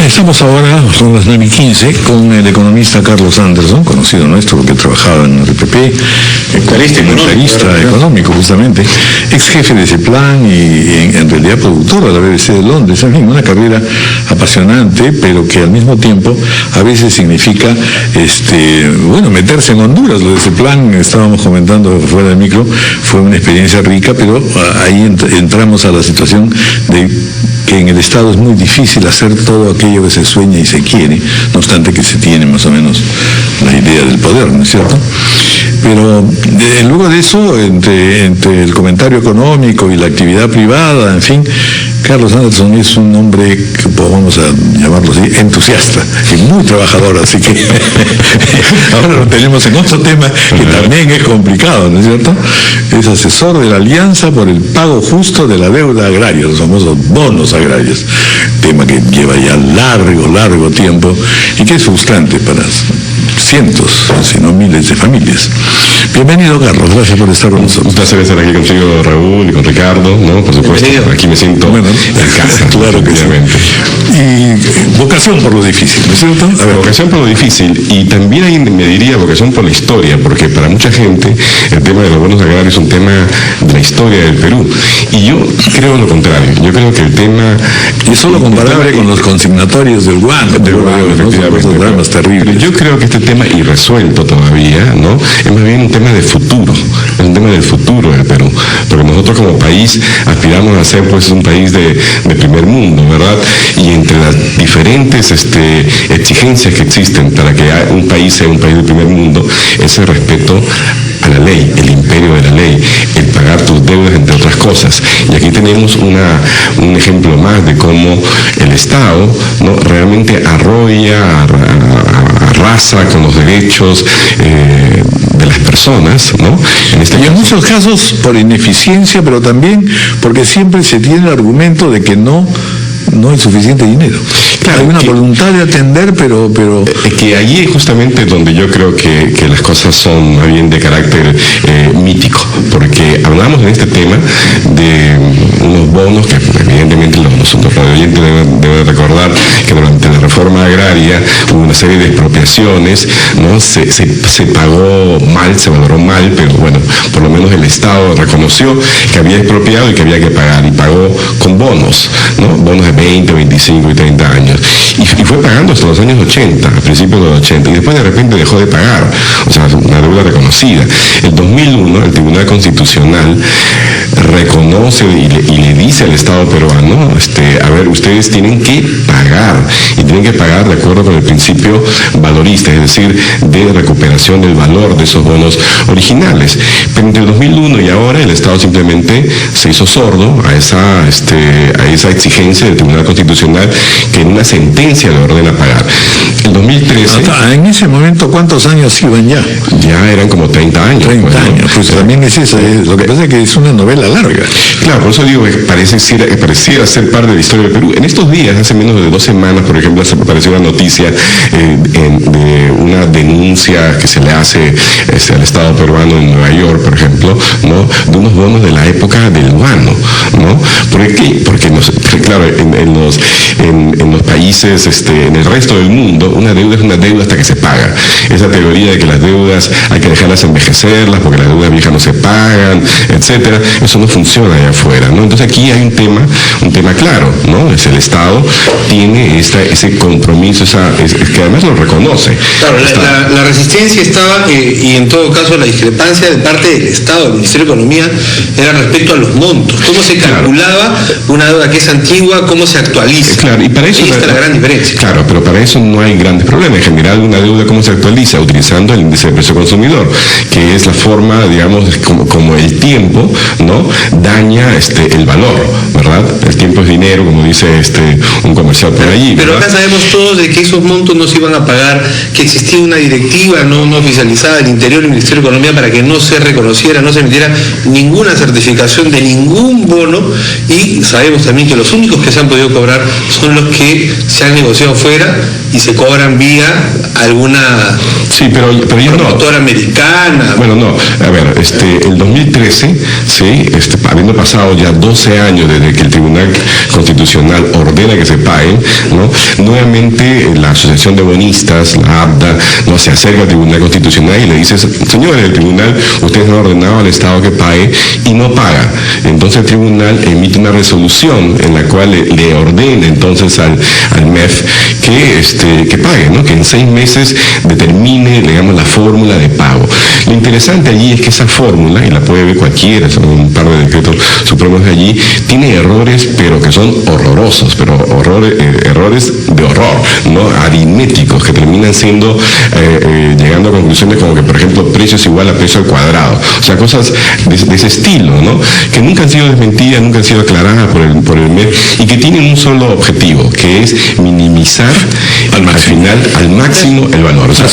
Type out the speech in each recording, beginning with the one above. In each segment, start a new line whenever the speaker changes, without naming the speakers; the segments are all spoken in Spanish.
Estamos ahora, son las 9:15, con el economista Carlos Anderson, conocido nuestro porque trabajaba en el RPP, comentarista económico justamente, ex jefe de ese plan y en realidad productor de la BBC de Londres. En fin, una carrera apasionante, pero que al mismo tiempo a veces significa meterse en Honduras. Lo de ese plan, estábamos comentando fuera del micro, fue una experiencia rica, pero ahí entramos a la situación de que en el Estado es muy difícil hacer todo aquello que se sueña y se quiere, no obstante que se tiene más o menos la idea del poder, ¿no es cierto? Pero luego de eso, entre el comentario económico y la actividad privada, en fin, Carlos Anderson es un hombre que vamos a llamarlo así, entusiasta y muy trabajador, así que ahora lo tenemos en otro tema que también es complicado, ¿no es cierto? Es asesor de la Alianza por el Pago Justo de la Deuda Agraria, los famosos bonos agrarios, tema que lleva ya largo tiempo y que es frustrante para cientos, si no miles de familias. Bienvenido, Carlos, gracias por estar con nosotros.
Un placer estar aquí contigo, Raúl, y con Ricardo, ¿no? Por supuesto, aquí me siento en casa.
Claro que sí. Y vocación por lo difícil, ¿no es cierto?
A ver, vocación por lo difícil, y también ahí me diría vocación por la historia, porque para mucha gente el tema de los bonos agrarios es un tema de la historia del Perú, y yo creo lo contrario. Yo creo que el tema...
Y es solo comparable con los consignatorios del Guan, efectivamente, esos dramas terribles.
Pero yo creo que este tema irresuelto todavía, ¿no? Es más bien un tema de futuro, es un tema del futuro del Perú, porque nosotros como país aspiramos a ser pues un país de primer mundo, ¿verdad? Y entre las diferentes exigencias que existen para que un país sea un país de primer mundo, es el respeto a la ley, el imperio de la ley, el pagar tus deudas, entre otras cosas. Y aquí tenemos un ejemplo más de cómo el Estado, ¿no? realmente arrolla, arrasa con los derechos de las personas, ¿no?
Y en muchos casos por ineficiencia, pero también porque siempre se tiene el argumento de que no hay suficiente dinero. Claro, hay una voluntad de atender, pero...
que allí es justamente donde yo creo que las cosas son más bien de carácter mítico, porque hablamos en este tema de unos bonos que evidentemente los oyentes deben recordar que durante la reforma agraria hubo una serie de expropiaciones, ¿no? Se pagó mal, se valoró mal, pero bueno, por lo menos el Estado reconoció que había expropiado y que había que pagar, y pagó con bonos, ¿no? Bonos de 20, 25 y 30 años. Y fue pagando hasta los años 80, a principios de los 80, y después de repente dejó de pagar, o sea, una deuda reconocida. En 2001, el Tribunal Constitucional reconoce y le dice al Estado peruano, a ver, ustedes tienen que pagar, y tienen que pagar de acuerdo con el principio valorista, es decir, de recuperación del valor de esos bonos originales. Pero entre el 2001 y ahora el Estado simplemente se hizo sordo a esa exigencia del Tribunal Constitucional, que en una sentencia le ordena pagar. En 2013...
En ese momento, ¿cuántos años iban ya?
Ya eran como 30 años.
30 años, pues también es eso. Lo que pasa es que es una novela larga.
Claro, por eso digo que pareciera ser parte de la historia del Perú. En estos días, hace menos de 2 semanas, por ejemplo, se apareció una noticia de una denuncia que se le hace al Estado peruano en Nueva York, por ejemplo, ¿no? De unos bonos de la época del Guano, ¿no? ¿Por qué? Porque claro, en los países, en el resto del mundo, una deuda es una deuda hasta que se paga. Esa teoría de que las deudas hay que dejarlas envejecerlas porque las deudas viejas no se pagan, etcétera, eso no funciona allá afuera, ¿no? Entonces aquí hay un tema claro, ¿no? Es el Estado tiene ese compromiso, que además lo reconoce.
Claro, la resistencia estaba, y en todo caso la discrepancia de parte del Estado, del Ministerio de Economía, era respecto a los montos. ¿Cómo se calculaba una deuda que es antigua, cómo se actualiza?
Claro, y para eso
ahí está la gran diferencia.
Claro, pero para eso no hay grandes problemas. En general, una deuda, ¿cómo se actualiza? Utilizando el índice de precio consumidor, que es la forma, digamos, como el tiempo, ¿no? Daña el valor, ¿verdad? El tiempo es dinero, como dice un comercial por allí, ¿verdad?
Pero acá sabemos todos de que esos montos no se iban a pagar, que existía una directiva no oficializada del Interior y del Ministerio de Economía para que no se reconociera, no se emitiera ninguna certificación de ningún bono, y sabemos también que los únicos que se han podido cobrar son los que se han negociado fuera y se cobran vía alguna
pero ya
promotora americana.
Bueno, no, a ver, el 2013, ¿sí? Habiendo pasado ya 12 años desde que el Tribunal Constitucional ordena que se paguen, ¿no? Nuevamente la Asociación de Bonistas, la ABDA, ¿no? Se acerca al Tribunal Constitucional y le dice, señores del Tribunal, ustedes han ordenado al Estado que pague y no paga. Entonces el Tribunal emite una resolución en la cual le ordena entonces al MEF que pague, ¿no? Que en 6 meses determine, digamos, la fórmula de pago. Lo interesante allí es que esa fórmula, y la puede ver cualquiera, son un par de decretos supremos de allí, tiene errores, pero que son horrorosos, pero errores de horror, ¿no? Aritméticos, que terminan siendo, llegando a conclusiones como que, por ejemplo, precio es igual a precio al cuadrado. O sea, cosas de ese estilo, ¿no? Que nunca han sido desmentidas, nunca han sido aclaradas por el MEF y que tienen un solo objetivo, que es minimizar al máximo el valor.
O sea,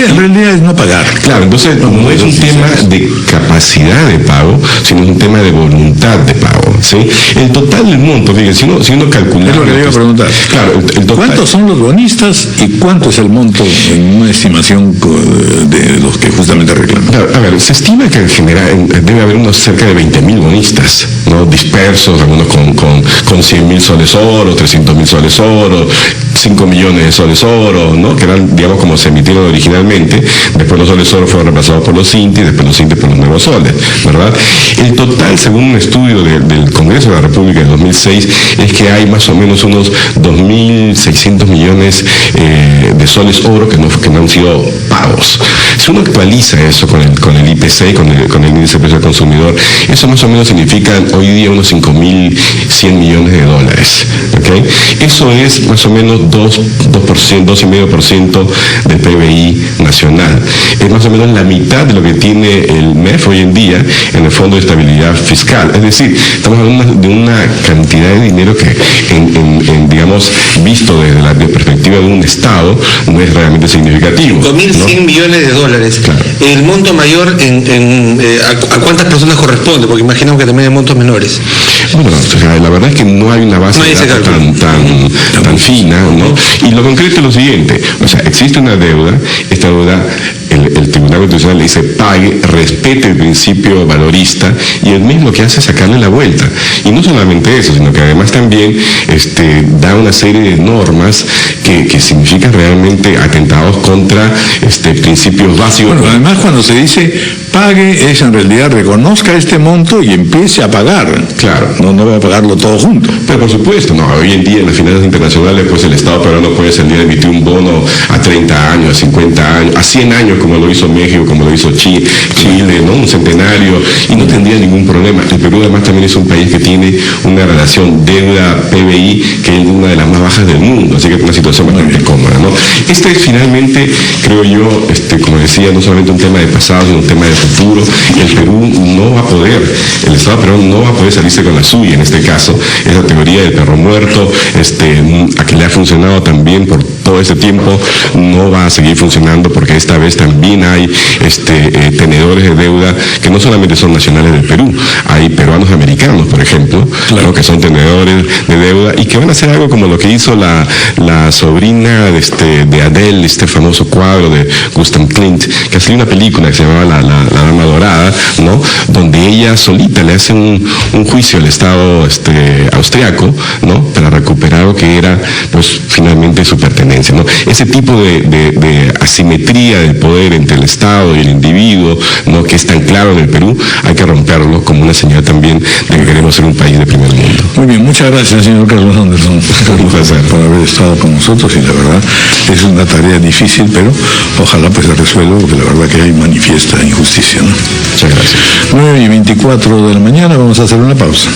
en realidad es no pagar.
Claro, entonces no es un tema de capacidad de pago, sino es un tema de voluntad de pago, ¿sí? El total del monto, fíjense, si uno calcula...
Es lo que le iba a preguntar.
Claro, el total...
¿Cuántos son los bonistas y cuánto es el monto en una estimación de los que justamente reclaman?
Claro, a ver, se estima que en general debe haber unos cerca de 20.000 bonistas, ¿no? Dispersos, algunos con 100.000 soles oro, 300.000 soles oro, 5 millones de soles oro, ¿no? Que eran, digamos, como se emitieron originalmente. Después los soles oro fueron reemplazados por los INTI, después los INTI por los nuevos soles, ¿verdad? El total, según un estudio del Congreso de la República de 2006, es que hay más o menos unos 2.600 millones de soles oro que no han sido pagos. Si uno actualiza eso con el IPC, con el índice de precio del consumidor, eso más o menos significa hoy día unos 5.100 millones de dólares, ¿okay? Eso es más o menos 2,5% del PBI nacional. Es más o menos la mitad de lo que tiene el MEF hoy en día en el Fondo de Estabilidad Fiscal. Es decir, estamos hablando de una cantidad de dinero que, digamos, visto desde la perspectiva de un Estado, no es realmente significativo.
5.100 millones de dólares. Claro. El monto mayor, ¿a cuántas personas corresponde? Porque imaginamos que también hay montos menores.
Bueno, o sea, la verdad es que no hay una base de datos tan fina, ¿no? Y lo concreto es lo siguiente, o sea, existe una deuda, esta deuda el Tribunal Constitucional le dice pague, respete el principio valorista, y el mismo que hace es sacarle la vuelta. Y no solamente eso, sino que además también da una serie de normas que significan realmente atentados contra principios básicos.
Bueno, además cuando se dice pague, es en realidad reconozca este monto y empiece a pagar.
Claro.
No va a pagarlo todo junto.
Pero por supuesto, no, hoy en día en las finanzas internacionales, pues el Estado peruano puede salir a emitir un bono a 30 años, a 50 años, a 100 años, como lo hizo México, como lo hizo Chile, ¿no? Un centenario, y no tendría ningún problema. El Perú además también es un país que tiene una relación deuda-PBI que es una de las más bajas del mundo, así que es una situación bastante cómoda, ¿no? Este es finalmente, creo yo, como decía, no solamente un tema de pasado, sino un tema de futuro. El Perú no va a poder, el Estado peruano no va a poder salirse con la suya en este caso. Esa teoría del perro muerto, a que le ha funcionado también por todo este tiempo, no va a seguir funcionando, porque esta vez también hay tenedores de deuda que no solamente son nacionales del Perú, hay peruanos americanos, por ejemplo, claro, ¿no? Que son tenedores de deuda y que van a hacer algo como lo que hizo la sobrina de Adele, este famoso cuadro de Gustav Klimt, que ha salido una película que se llamaba La Dama Dorada, ¿no? Donde ella solita le hace un juicio al Estado austriaco, ¿no? Para recuperar lo que era, pues, finalmente su pertenencia, ¿no? Ese tipo de asimetría del poder entre el Estado y el individuo, ¿no? Que es tan claro en el Perú, hay que romperlo como una señal también de que queremos ser un país de primer mundo.
Muy bien, muchas gracias, señor Carlos Anderson, por haber estado con nosotros, y la verdad es una tarea difícil, pero ojalá pues se resuelva, porque la verdad que hay manifiesta injusticia, ¿no?
Muchas gracias.
9:24 de la mañana, vamos a hacer una pausa.